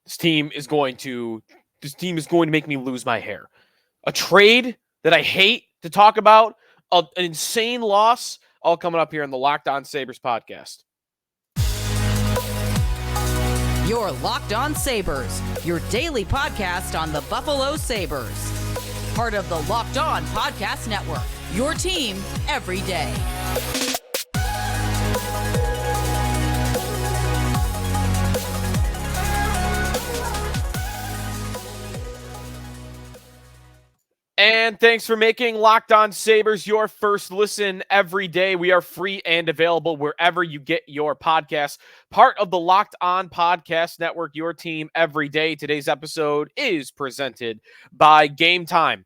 This team is going to make me lose my hair. A trade that I hate to talk about, an insane loss, all coming up here in the Locked On Sabres podcast. Your Locked On Sabres, your daily podcast on the Buffalo Sabres. Part of the Locked On Podcast Network, your team every day. And thanks for making Locked On Sabres your first listen every day. We are free and available wherever you get your podcasts. Part of the Locked On Podcast Network, your team every day. Today's episode is presented by Game Time.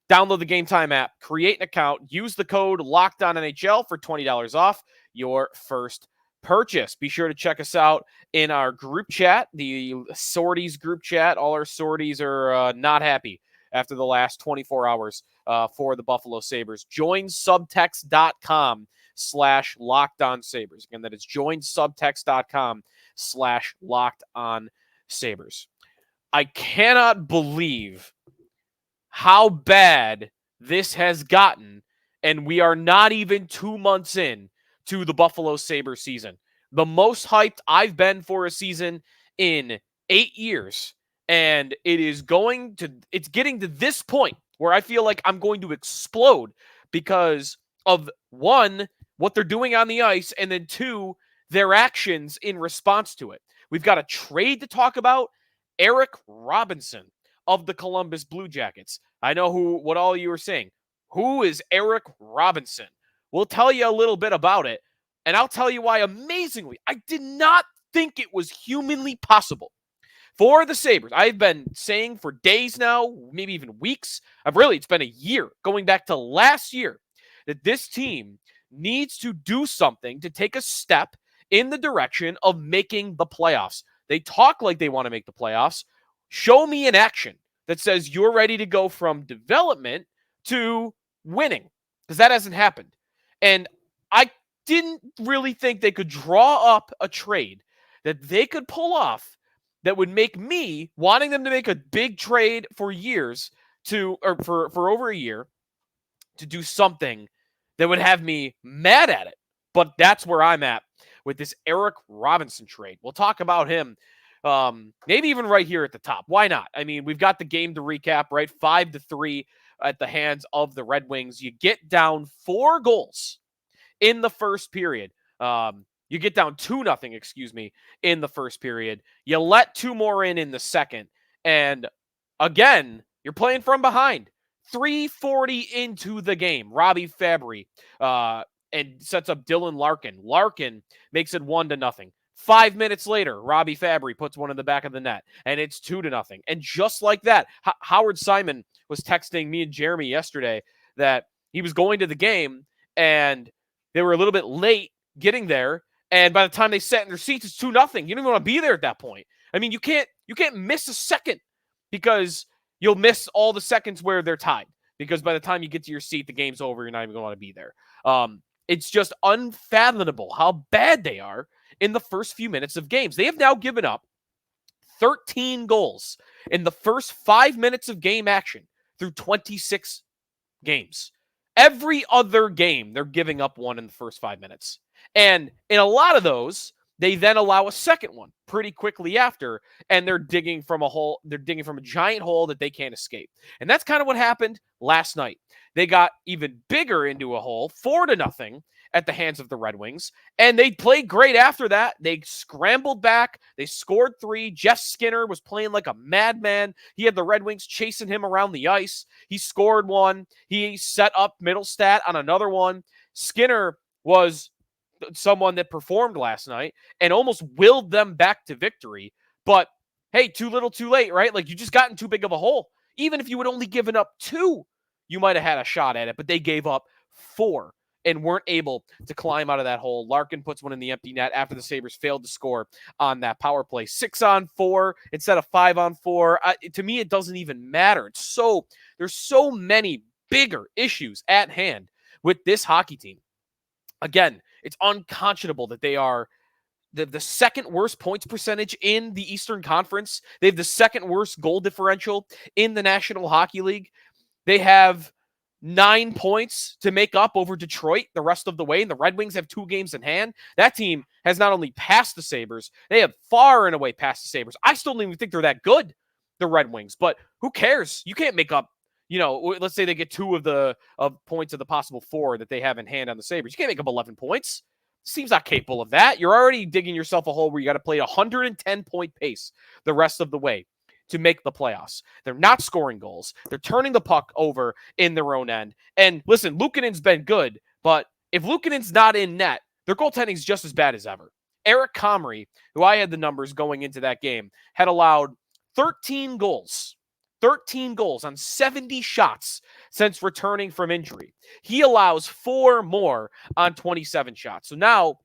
Download the Game Time app, create an account, use the code LOCKEDONNHL for $20 off your first purchase. Be sure to check us out in our group chat, the Sorties group chat. All our sorties are not happy after the last 24 hours for the Buffalo Sabres. Join subtext.com/LockedOnSabres. Again, that is joinsubtext.com/LockedOnSabres. I cannot believe how bad this has gotten, and we are not even 2 months in to the Buffalo Sabres season. The most hyped I've been for a season in 8 years. And it's getting to this point where I feel like I'm going to explode because of, one, what they're doing on the ice, and then two, their actions in response to it. We've got a trade to talk about. Eric Robinson of the Columbus Blue Jackets. I know what all you are saying. Who is Eric Robinson? We'll tell you a little bit about it, and I'll tell you why, amazingly, I did not think it was humanly possible for the Sabres. I've been saying for days now, maybe even weeks, it's been a year, going back to last year, that this team needs to do something to take a step in the direction of making the playoffs. They talk like they want to make the playoffs. Show me an action that says you're ready to go from development to winning, because that hasn't happened. And I didn't really think they could draw up a trade that they could pull off that would make me wanting them to make a big trade for over a year to do something that would have me mad at it. But that's where I'm at with this Eric Robinson trade. We'll talk about him maybe even right here at the top. Why not? I mean, we've got the game to recap, right? 5-3 at the hands of the Red Wings. You get down 4 goals in the first period. You get down 2-0, in the first period. You let 2 more in the second. And again, you're playing from behind. 3:40 into the game. Robbie Fabry and sets up Dylan Larkin. Larkin makes it 1-0. 5 minutes later, Robbie Fabry puts one in the back of the net, and it's 2-0. And just like that, Howard Simon was texting me and Jeremy yesterday that he was going to the game, and they were a little bit late getting there. And by the time they sat in their seats, it's 2-0. You don't even want to be there at that point. I mean, you can't miss a second, because you'll miss all the seconds where they're tied. Because by the time you get to your seat, the game's over. You're not even going to want to be there. It's just unfathomable how bad they are in the first few minutes of games. They have now given up 13 goals in the first 5 minutes of game action through 26 games. Every other game, they're giving up one in the first 5 minutes. And in a lot of those, they then allow a second one pretty quickly after, and they're digging from a hole. They're digging from a giant hole that they can't escape. And that's kind of what happened last night. They got even bigger into a hole, 4-0 at the hands of the Red Wings, and they played great after that. They scrambled back. They scored 3. Jeff Skinner was playing like a madman. He had the Red Wings chasing him around the ice. He scored 1. He set up Middlestat on another one. Skinner was someone that performed last night and almost willed them back to victory. But hey, too little, too late, right? Like, you just got in too big of a hole. Even if you had only given up 2, you might have had a shot at it, but they gave up 4 and weren't able to climb out of that hole. Larkin puts one in the empty net after the Sabres failed to score on that power play. 6-on-4 instead of 5-on-4. To me, it doesn't even matter. There's so many bigger issues at hand with this hockey team. Again, it's unconscionable that they are the second worst points percentage in the Eastern Conference. They have the second worst goal differential in the National Hockey League. They have 9 points to make up over Detroit the rest of the way, and the Red Wings have 2 games in hand. That team has not only passed the Sabres, they have far and away passed the Sabres. I still don't even think they're that good, the Red Wings, but who cares? You can't make up, let's say they get 2 of points of the possible 4 that they have in hand on the Sabres. You can't make up 11 points. This team's not capable of that. You're already digging yourself a hole where you got to play a 110-point pace the rest of the way to make the playoffs. They're not scoring goals. They're turning the puck over in their own end. And listen, Luukkonen's been good, but if Luukkonen's not in net, their goaltending's just as bad as ever. Eric Comrie, who I had the numbers going into that game, had allowed 13 goals. 13 goals on 70 shots since returning from injury. He allows 4 more on 27 shots. So now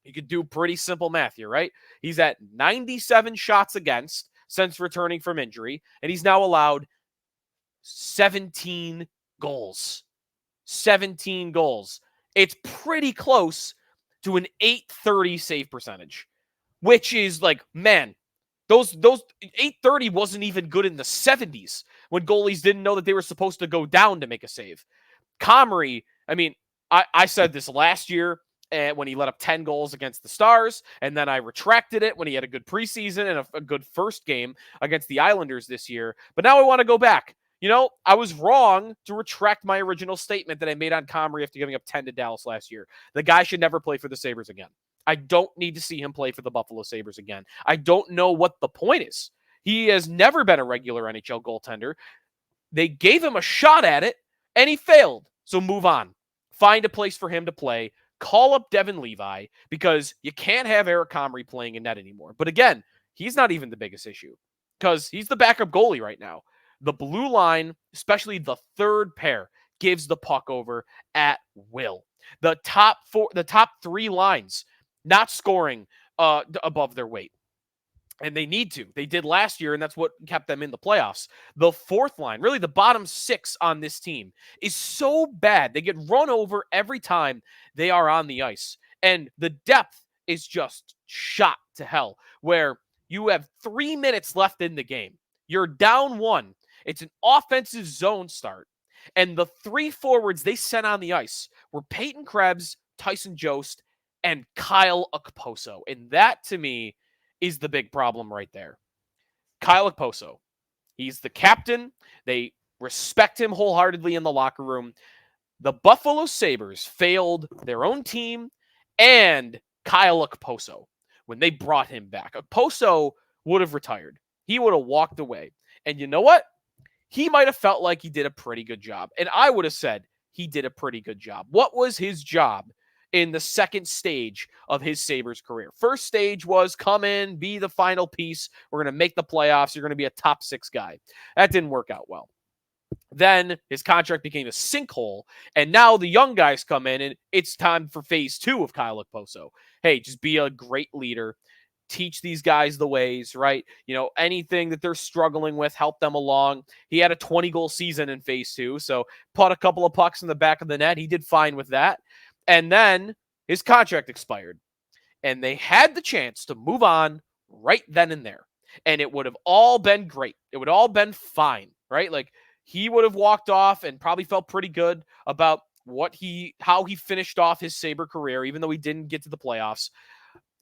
you could do pretty simple math here, right? He's at 97 shots against since returning from injury, and he's now allowed 17 goals. 17 goals. It's pretty close to an .830 save percentage, which is like, man, those .830 wasn't even good in the 70s when goalies didn't know that they were supposed to go down to make a save. Comrie, I mean, I said this last year, when he let up 10 goals against the Stars, and then I retracted it when he had a good preseason and a good first game against the Islanders this year. But now I want to go back. I was wrong to retract my original statement that I made on Comrie after giving up 10 to Dallas last year. The guy should never play for the Sabres again. I don't need to see him play for the Buffalo Sabres again. I don't know what the point is. He has never been a regular NHL goaltender. They gave him a shot at it, and he failed. So move on. Find a place for him to play. Call up Devin Levi, because you can't have Eric Comrie playing in net anymore. But again, he's not even the biggest issue because he's the backup goalie right now. The blue line, especially the third pair, gives the puck over at will. The top 3 lines not scoring above their weight. And they need to. They did last year, and that's what kept them in the playoffs. The fourth line, really the bottom 6 on this team, is so bad. They get run over every time they are on the ice. And the depth is just shot to hell, where you have 3 minutes left in the game. You're down 1. It's an offensive zone start. And the 3 forwards they sent on the ice were Peyton Krebs, Tyson Jost, and Kyle Okposo. And that, to me, is the big problem right there. Kyle Okposo. He's the captain. They respect him wholeheartedly in the locker room. The Buffalo Sabres failed their own team and Kyle Okposo when they brought him back. Okposo would have retired. He would have walked away. And you know what? He might have felt like he did a pretty good job. And I would have said he did a pretty good job. What was his job in the second stage of his Sabres career? First stage was come in, be the final piece. We're going to make the playoffs. You're going to be a top 6 guy. That didn't work out well. Then his contract became a sinkhole, and now the young guys come in, and it's time for phase 2 of Kyle Okposo. Hey, just be a great leader. Teach these guys the ways, right? Anything that they're struggling with, help them along. He had a 20-goal season in phase 2, so put a couple of pucks in the back of the net. He did fine with that. And then his contract expired, and they had the chance to move on right then and there, and it would have all been great. It would all been fine, right? Like, he would have walked off and probably felt pretty good about how he finished off his Sabre career, even though he didn't get to the playoffs.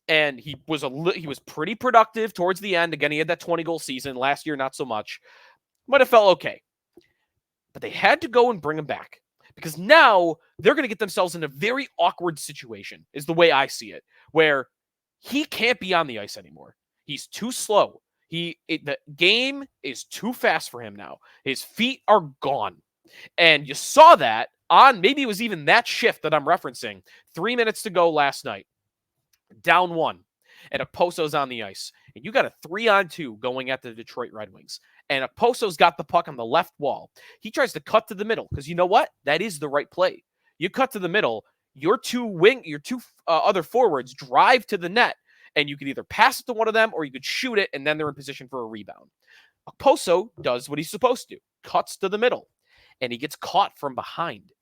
And he was pretty productive towards the end. Again, he had that 20-goal season. Last year, not so much. Might have felt okay. But they had to go and bring him back, because now they're going to get themselves in a very awkward situation, is the way I see it, where he can't be on the ice anymore. He's too slow. The game is too fast for him now. His feet are gone. And you saw that on, maybe it was even that shift that I'm referencing, 3 minutes to go last night. Down 1, and Okposo's on the ice. And you got a 3-on-2 going at the Detroit Red Wings. And Okposo's got the puck on the left wall. He tries to cut to the middle, because you know what? That is the right play. You cut to the middle, your two other forwards drive to the net, and you could either pass it to one of them or you could shoot it, and then they're in position for a rebound. Okposo does what he's supposed to, cuts to the middle, and he gets caught from behind.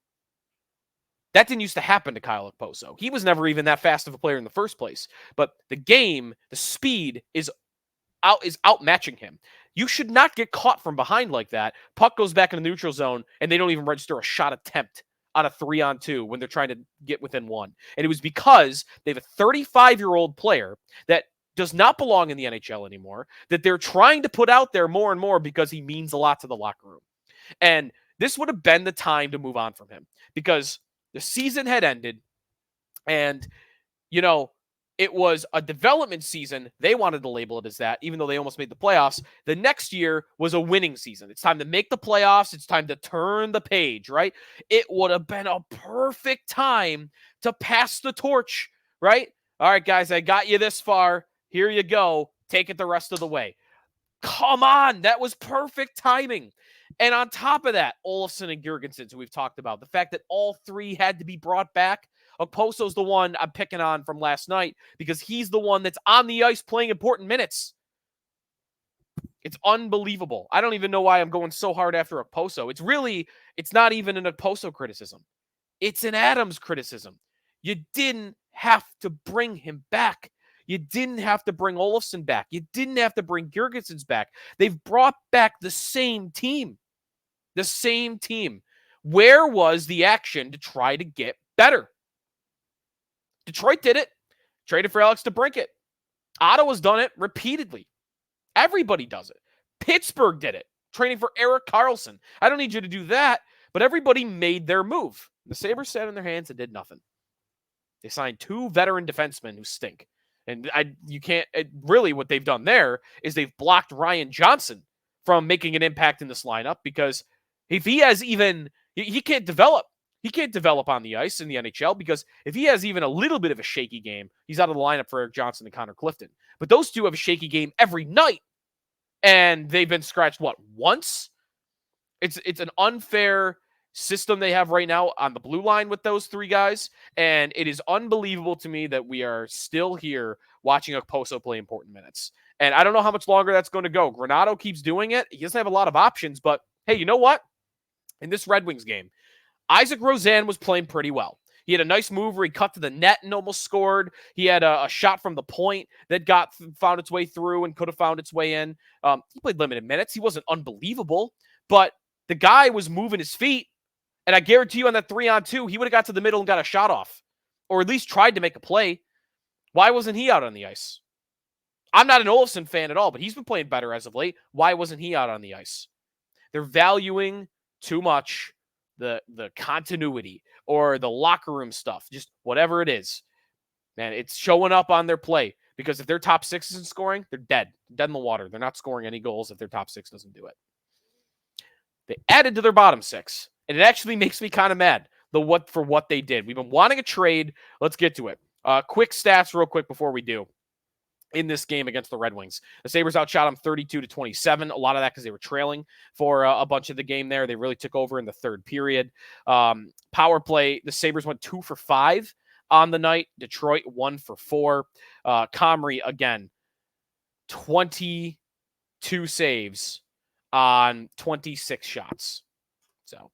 That didn't used to happen to Kyle Okposo. He was never even that fast of a player in the first place. But the game, the speed is outmatching him. You should not get caught from behind like that. Puck goes back in the neutral zone, and they don't even register a shot attempt on a 3-on-2 when they're trying to get within one. And it was because they have a 35-year-old player that does not belong in the NHL anymore, that they're trying to put out there more and more because he means a lot to the locker room. And this would have been the time to move on from him because the season had ended and, you know, it was a development season. They wanted to label it as that, even though they almost made the playoffs. The next year was a winning season. It's time to make the playoffs. It's time to turn the page, right? It would have been a perfect time to pass the torch, right? All right, guys, I got you this far. Here you go. Take it the rest of the way. Come on. That was perfect timing. And on top of that, Olofsson and Girgensons, who we've talked about, the fact that all three had to be brought back. Okposo's the one I'm picking on from last night because he's the one that's on the ice playing important minutes. It's unbelievable. I don't even know why I'm going so hard after Okposo. It's not even an Okposo criticism. It's an Adams criticism. You didn't have to bring him back. You didn't have to bring Olofsson back. You didn't have to bring Girgensons back. They've brought back the same team. The same team. Where was the action to try to get better? Detroit did it. Traded for Alex DeBrincat. Ottawa's done it repeatedly. Everybody does it. Pittsburgh did it. Trading for Erik Karlsson. I don't need you to do that, but everybody made their move. The Sabres sat in their hands and did nothing. They signed 2 veteran defensemen who stink. And really what they've done there is they've blocked Ryan Johnson from making an impact in this lineup because if he has even, he can't develop. He can't develop on the ice in the NHL because if he has even a little bit of a shaky game, he's out of the lineup for Erik Johnson and Connor Clifton. But those two have a shaky game every night. And they've been scratched, once? It's an unfair system they have right now on the blue line with those 3 guys. And it is unbelievable to me that we are still here watching Okposo play important minutes. And I don't know how much longer that's going to go. Granato keeps doing it. He doesn't have a lot of options, but hey, you know what? In this Red Wings game, Isaac Rozan was playing pretty well. He had a nice move where he cut to the net and almost scored. He had a shot from the point that found its way through and could have found its way in. He played limited minutes. He wasn't unbelievable, but the guy was moving his feet. And I guarantee you on that 3-on-2, he would have got to the middle and got a shot off, or at least tried to make a play. Why wasn't he out on the ice? I'm not an Olofsson fan at all, but he's been playing better as of late. Why wasn't he out on the ice? They're valuing too much the continuity or the locker room stuff, just whatever it is. Man, it's showing up on their play because if their top 6 isn't scoring, they're dead in the water. They're not scoring any goals if their top 6 doesn't do it. They added to their bottom 6, and it actually makes me kind of mad for what they did. We've been wanting a trade. Let's get to it. Quick stats real quick before we do. In this game against the Red Wings, the Sabres outshot them 32-27. A lot of that because they were trailing for a bunch of the game there. They really took over in the third period. Power play, the Sabres went 2 for 5 on the night. Detroit 1 for 4. Comrie, again, 22 saves on 26 shots. So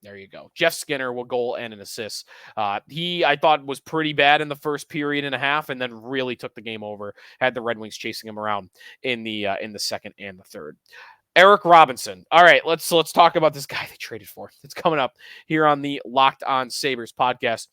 there you go. Jeff Skinner will goal and an assist. I thought was pretty bad in the first period and a half, and then really took the game over. Had the Red Wings chasing him around in the second and the third. Eric Robinson. All right, let's talk about this guy they traded for. It's coming up here on the Locked On Sabres podcast.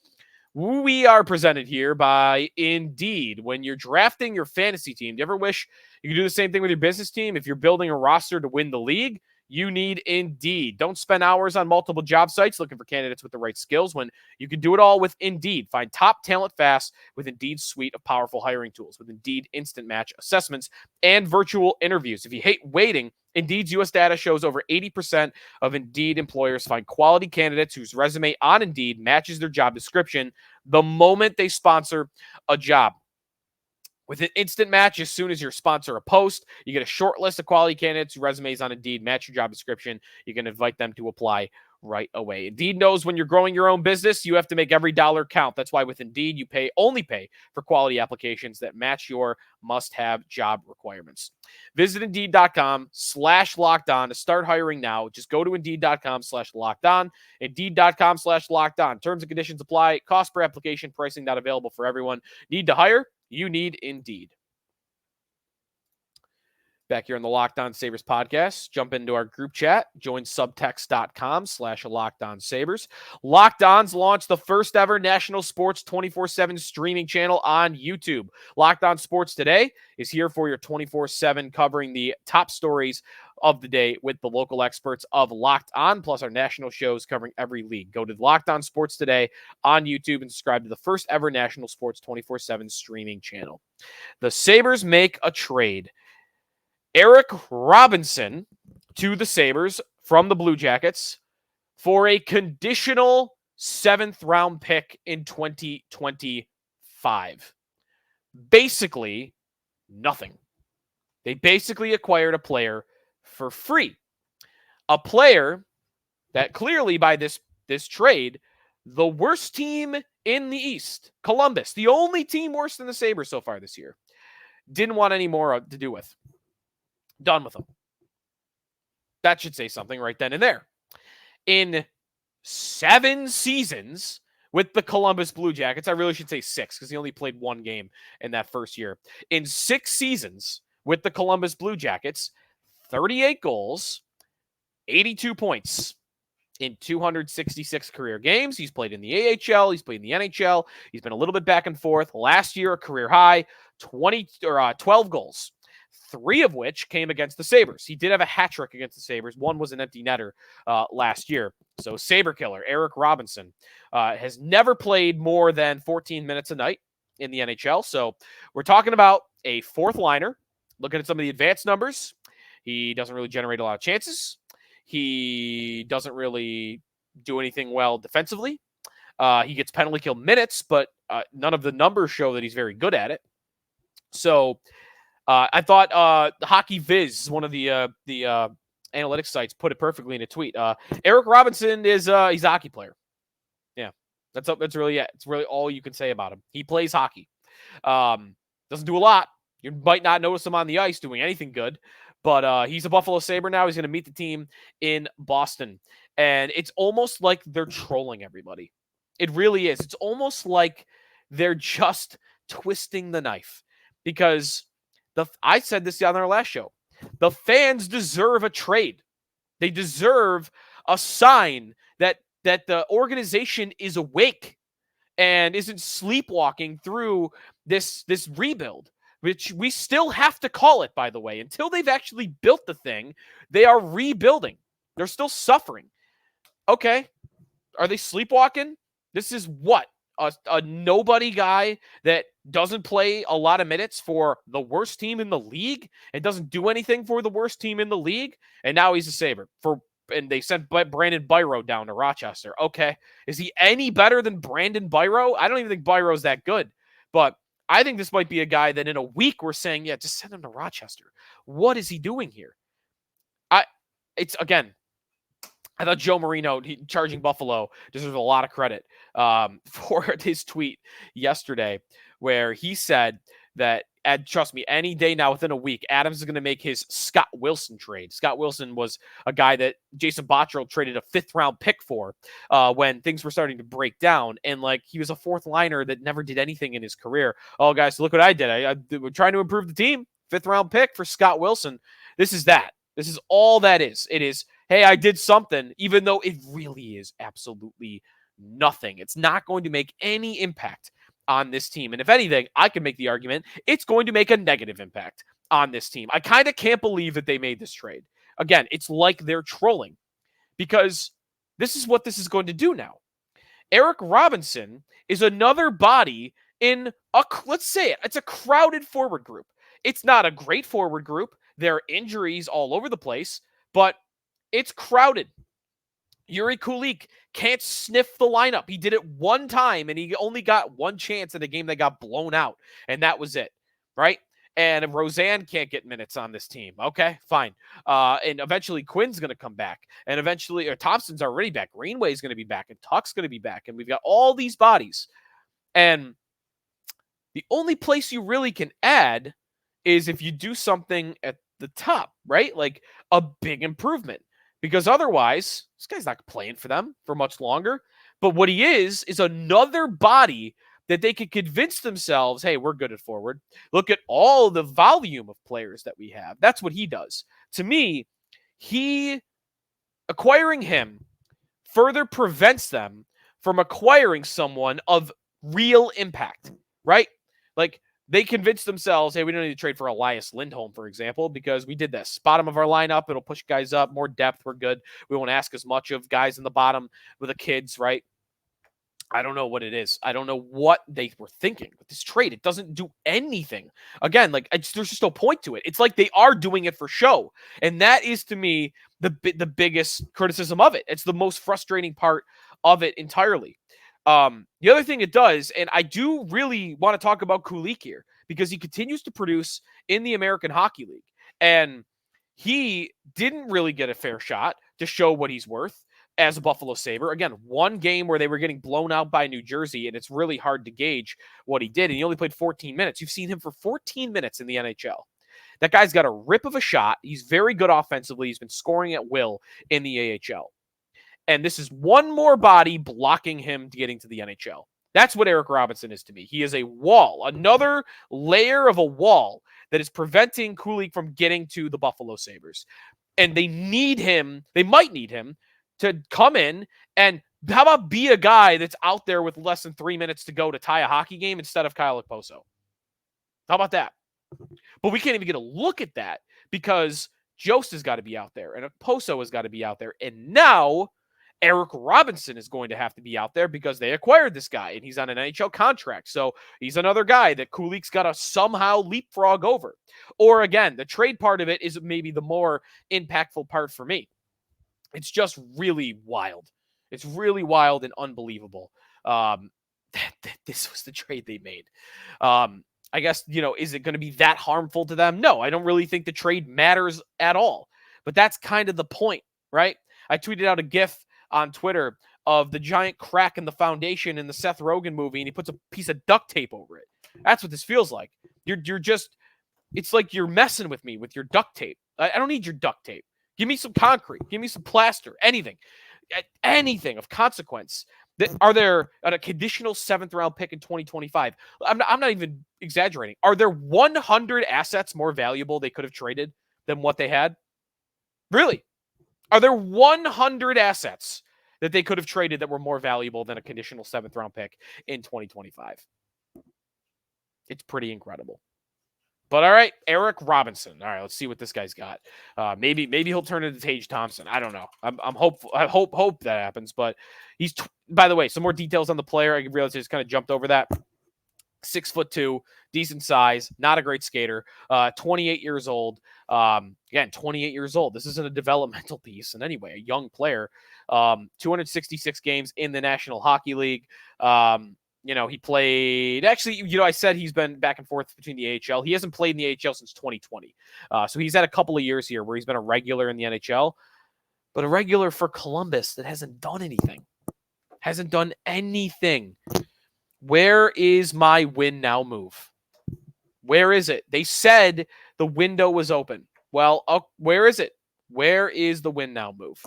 We are presented here by Indeed. When you're drafting your fantasy team, do you ever wish you could do the same thing with your business team? If you're building a roster to win the league, you need Indeed. Don't spend hours on multiple job sites looking for candidates with the right skills when you can do it all with Indeed. Find top talent fast with Indeed's suite of powerful hiring tools, with Indeed Instant Match assessments and virtual interviews. If you hate waiting, Indeed's U.S. data shows over 80% of Indeed employers find quality candidates whose resume on Indeed matches their job description the moment they sponsor a job. With an instant match, as soon as you sponsor a post, you get a short list of quality candidates whose resumes on Indeed match your job description. You can invite them to apply right away. Indeed knows when you're growing your own business, you have to make every dollar count. That's why with Indeed, you only pay for quality applications that match your must-have job requirements. Visit Indeed.com/lockedon to start hiring now. Just go to Indeed.com/lockedon. Indeed.com/lockedon. Terms and conditions apply. Cost per application. Pricing not available for everyone. Need to hire? You need Indeed. Back here on the Locked On Sabres podcast, jump into our group chat, join subtext.com/LockedOnSabres. Locked On's launched the first ever national sports 24/7 streaming channel on YouTube. Locked On Sports Today is here for your 24/7 covering the top stories of the day with the local experts of Locked On, plus our national shows covering every league. Go to Locked On Sports Today on YouTube and subscribe to the first ever national sports 24/7 streaming channel. The Sabres make a trade. Eric Robinson to the Sabres from the Blue Jackets for a conditional 7th-round pick in 2025. Basically, nothing. They basically acquired a player for free. A player that clearly by this trade, the worst team in the East, Columbus, the only team worse than the Sabres so far this year, didn't want any more to do with. Done with them. That should say something right then and there. In 7 seasons with the Columbus Blue Jackets, I really should say 6 because he only played 1 game in that first year. In 6 seasons with the Columbus Blue Jackets, 38 goals, 82 points in 266 career games. He's played in the AHL. He's played in the NHL. He's been a little bit back and forth. Last year, a career high, 12 goals. 3 of which came against the Sabres. He did have a hat trick against the Sabres. 1 was an empty netter last year. So Sabre killer, Eric Robinson, has never played more than 14 minutes a night in the NHL. So we're talking about a 4th liner. Looking at some of the advanced numbers, he doesn't really generate a lot of chances. He doesn't really do anything well defensively. He gets penalty kill minutes, but none of the numbers show that he's very good at it. So I thought Hockey Viz, one of the analytics sites, put it perfectly in a tweet. Eric Robinson is he's a hockey player. Yeah, that's really it. It's really all you can say about him. He plays hockey. Doesn't do a lot. You might not notice him on the ice doing anything good, but he's a Buffalo Sabre now. He's going to meet the team in Boston, and it's almost like they're trolling everybody. It really is. It's almost like they're just twisting the knife because. I said this on our last show. The fans deserve a trade. They deserve a sign that the organization is awake and isn't sleepwalking through this rebuild, which we still have to call it, by the way. Until they've actually built the thing, they are rebuilding. They're still suffering. Okay. Are they sleepwalking? This is what? A nobody guy that doesn't play a lot of minutes for the worst team in the league and doesn't do anything for the worst team in the league. And now he's a Sabre and they sent Brandon Byro down to Rochester. Okay. Is he any better than Brandon Byro? I don't even think Byro's that good, but I think this might be a guy that in a week we're saying, yeah, just send him to Rochester. What is he doing here? I thought Joe Marino, charging Buffalo, deserves a lot of credit for his tweet yesterday where he said that, and trust me, any day now within a week, Adams is going to make his Scott Wilson trade. Scott Wilson was a guy that Jason Botterill traded a 5th-round pick for when things were starting to break down. And, he was a 4th liner that never did anything in his career. Oh, guys, look what I did. We're trying to improve the team. 5th-round pick for Scott Wilson. This is that. This is all that is. It is, hey, I did something, even though it really is absolutely nothing. It's not going to make any impact on this team. And if anything, I can make the argument it's going to make a negative impact on this team. I kind of can't believe that they made this trade. Again, it's like they're trolling because this is what this is going to do now. Eric Robinson is another body in let's say it's a crowded forward group. It's not a great forward group. There are injuries all over the place, but it's crowded. Jiri Kulich can't sniff the lineup. He did it one time, and he only got one chance in a game that got blown out, and that was it, right? and Roseanne can't get minutes on this team. Okay, fine. And eventually Quinn's going to come back, and eventually, or Thompson's already back. Greenway's going to be back, and Tuck's going to be back, and we've got all these bodies. And the only place you really can add is if you do something at the top, right? Like a big improvement. Because otherwise, this guy's not playing for them for much longer. But what he is another body that they could convince themselves, hey, we're good at forward. Look at all the volume of players that we have. That's what he does. To me, acquiring him further prevents them from acquiring someone of real impact, right? Like, they convince themselves, hey, we don't need to trade for Elias Lindholm, for example, because we did this. Bottom of our lineup, it'll push guys up, more depth, we're good. We won't ask as much of guys in the bottom with the kids, right? I don't know what it is. I don't know what they were thinking with this trade. It doesn't do anything. Again, like, there's just no point to it. It's like they are doing it for show. And that is, to me, the biggest criticism of it. It's the most frustrating part of it entirely. The other thing it does, and I do really want to talk about Kulich here, because he continues to produce in the American Hockey League. And he didn't really get a fair shot to show what he's worth as a Buffalo Sabre. Again, one game where they were getting blown out by New Jersey, and it's really hard to gauge what he did. And he only played 14 minutes. You've seen him for 14 minutes in the NHL. That guy's got a rip of a shot. He's very good offensively. He's been scoring at will in the AHL. And this is one more body blocking him getting to the NHL. That's what Eric Robinson is to me. He is a wall, another layer of a wall that is preventing Kulich from getting to the Buffalo Sabres. And they need him. They might need him to come in and how about be a guy that's out there with less than 3 minutes to go to tie a hockey game instead of Kyle Okposo. How about that? But we can't even get a look at that because Jost has got to be out there and Okposo has got to be out there. And now Eric Robinson is going to have to be out there because they acquired this guy and he's on an NHL contract. So he's another guy that Kulich's got to somehow leapfrog over. Or again, the trade part of it is maybe the more impactful part for me. It's just really wild. It's really wild and unbelievable. This was the trade they made. I guess, is it going to be that harmful to them? No, I don't really think the trade matters at all. But that's kind of the point, right? I tweeted out a GIF on Twitter of the giant crack in the foundation in the Seth Rogen movie, and he puts a piece of duct tape over it. That's what this feels like. You're just, it's like you're messing with me with your duct tape. I don't need your duct tape. Give me some concrete. Give me some plaster. Anything of consequence. Are there a conditional 7th round pick in 2025? I'm not even exaggerating. Are there 100 assets more valuable they could have traded than what they had? Really? Are there 100 assets that they could have traded that were more valuable than a conditional 7th round pick in 2025? It's pretty incredible. But all right, Eric Robinson. All right, let's see what this guy's got. Maybe he'll turn into Tage Thompson. I don't know. I'm hopeful. I hope that happens. But he's. By the way, some more details on the player. I realized I just kind of jumped over that. 6'2", decent size, not a great skater. 28 years old. Again, 28 years old. This isn't a developmental piece in any way. A young player. 266 games in the National Hockey League. He played, actually, I said he's been back and forth between the AHL. He hasn't played in the AHL since 2020. So he's had a couple of years here where he's been a regular in the NHL, but a regular for Columbus that hasn't done anything. Where is my win now move? Where is it? They said the window was open. Well, where is it? Where is the win now move?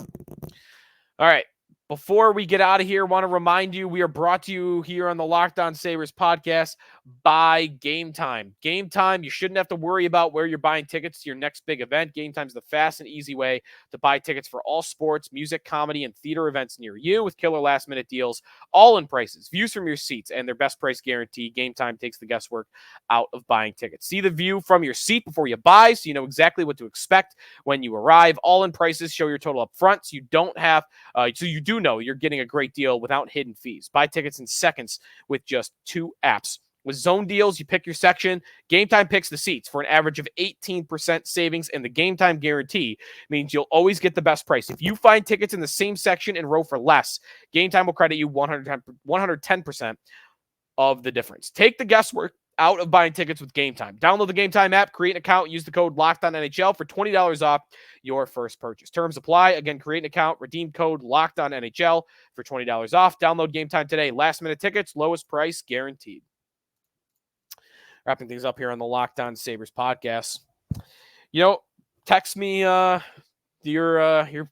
All right. Before we get out of here, I want to remind you, we are brought to you here on the Locked On Sabres podcast by Game Time. Game Time, you shouldn't have to worry about where you're buying tickets to your next big event. Game Time is the fast and easy way to buy tickets for all sports, music, comedy, and theater events near you with killer last-minute deals, all in prices, views from your seats, and their best price guarantee. Game Time takes the guesswork out of buying tickets. See the view from your seat before you buy so you know exactly what to expect when you arrive. All in prices, show your total up front so you don't have, so you do know you're getting a great deal without hidden fees. Buy tickets in seconds with just 2 apps. With zone deals, you pick your section. Game Time picks the seats for an average of 18% savings, and the Game Time guarantee means you'll always get the best price. If you find tickets in the same section and row for less, Game Time will credit you 110% of the difference. Take the guesswork out of buying tickets with Game Time. Download the Game Time app, create an account, use the code LOCKEDONNHL for $20 off your first purchase. Terms apply. Again, create an account, redeem code LOCKEDONNHL for $20 off. Download Game Time today. Last minute tickets, lowest price guaranteed. Wrapping things up here on the Locked On Sabres podcast. Text me your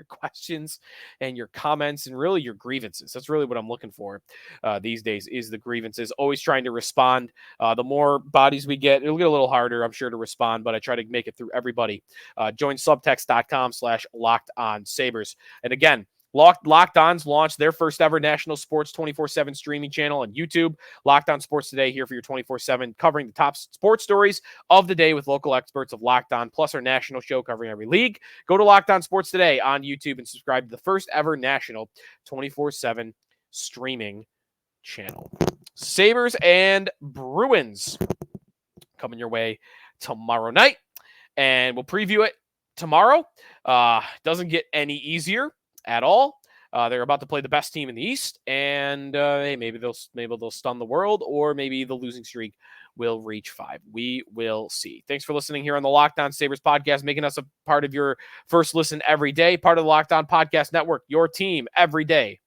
questions and your comments and really your grievances. That's really what I'm looking for these days is the grievances. Always trying to respond. The more bodies we get, it'll get a little harder, I'm sure, to respond, but I try to make it through everybody. Join subtext.com/LockedOnSabres. And again, Locked On's launched their first ever national sports 24/7 streaming channel on YouTube. Locked On Sports Today here for your 24/7, covering the top sports stories of the day with local experts of Locked On, plus our national show covering every league. Go to Locked On Sports Today on YouTube and subscribe to the first ever national 24/7 streaming channel. Sabres and Bruins coming your way tomorrow night, and we'll preview it tomorrow. Doesn't get any easier at all. They're about to play the best team in the East, and hey, maybe they'll stun the world, or maybe the losing streak will reach 5. We will see. Thanks for listening here on the Locked On Sabres podcast, making us a part of your first listen every day, part of the Locked On Podcast Network, your team every day.